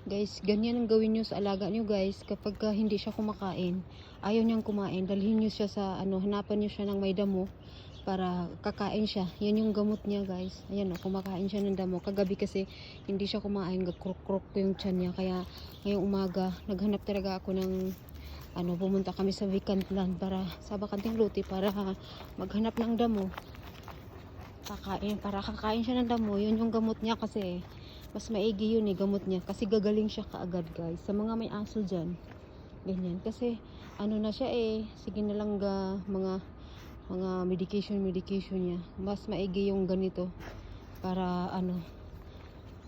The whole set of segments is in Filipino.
Guys, ganyan ang gawin nyo sa alaga nyo guys. Kapag hindi siya kumakain, ayaw niyang kumain, dalhin nyo siya sa hanapan nyo siya ng may damo para kakain siya. Yan yung gamot niya guys. Ayan o, kumakain siya ng damo. Kagabi kasi hindi siya kumain, gagkrok-krok ko yung tiyan niya. Kaya ngayong umaga, naghanap talaga ako ng pumunta kami sa vacant land para sa bakanting luti para maghanap ng damo. Para kakain siya ng damo. Yun yung gamot niya kasi mas maigi yun gamot niya kasi gagaling siya kaagad guys. Sa mga may aso dyan, ganyan. Kasi na siya sige na lang mga medication niya. Mas maigi yung ganito para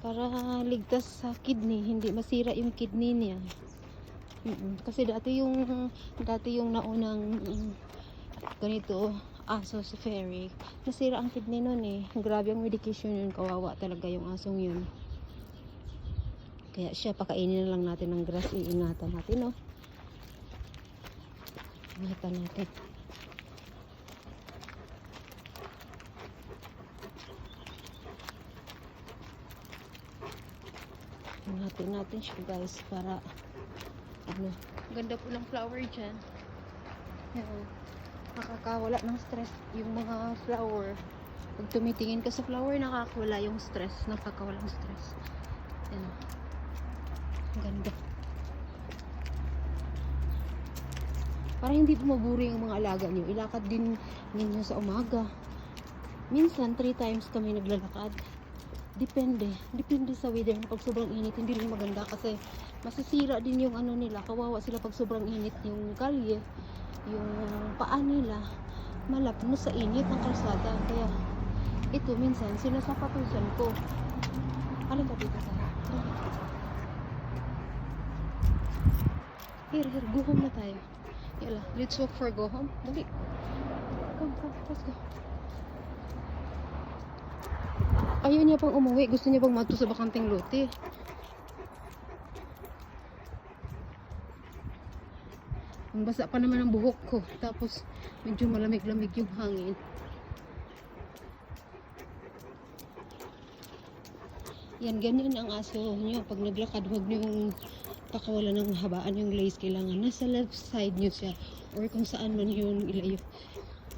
para ligtas sa kidney, hindi masira yung kidney niya. Kasi dati yung naunang ganito aso si Fairy, nasira ang kidney nun grabe ang medication yun, kawawa talaga yung asong yun. Kaya siya, pakainin na lang natin ng grass, iingatan natin ingatan natin. Ingatan natin siya guys para ganda po ng flower dyan. Nakakawala ng stress yung mga flower. Pag tumitingin ka sa flower, nakakawala yung stress, nakakawalang stress. Ganda. Para hindi po maburi yung mga alaga nyo, ilakad din ninyo sa umaga. Minsan 3 times kami naglalakad. Depende sa weather. Pag sobrang init, hindi rin maganda kasi masisira din yung nila. Kawawa sila pag sobrang init, yung kalye, yung paa nila malapno sa init ng kalsada. Kaya ito minsan sinasapatusan ko. Alin ba dito tayo? Here, go home na tayo. Yala, let's walk for go home. Dali. Come, let's go. Ayaw niya pang umuwi. Gusto niya pang mato sa bakanting lote. Ang basa pa naman ang buhok ko. Tapos, medyo malamig-lamig yung hangin. Yan, ganyan ang aso nyo. Pag naglakad, huwag nyo yung pakawalan ng habaan yung lace. Kailangan nasa left side nyo siya. Or kung saan man yung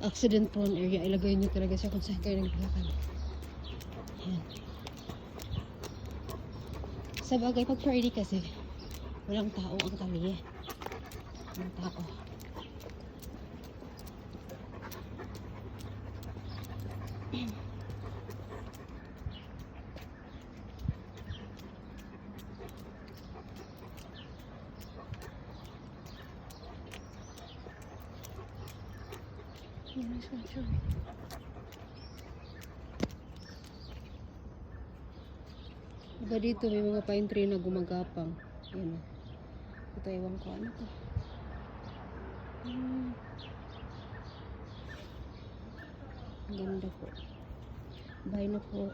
accident prone area, ilagay nyo talaga siya kung saan kayo naglakad. Yan. Sa bagay, pag Friday kasi, walang tao ang kalye. Walang tao. Iba dito may mga pine tree na gumagapang. Yan. Ito ewan ko ano to. Ganda po. Bye na po.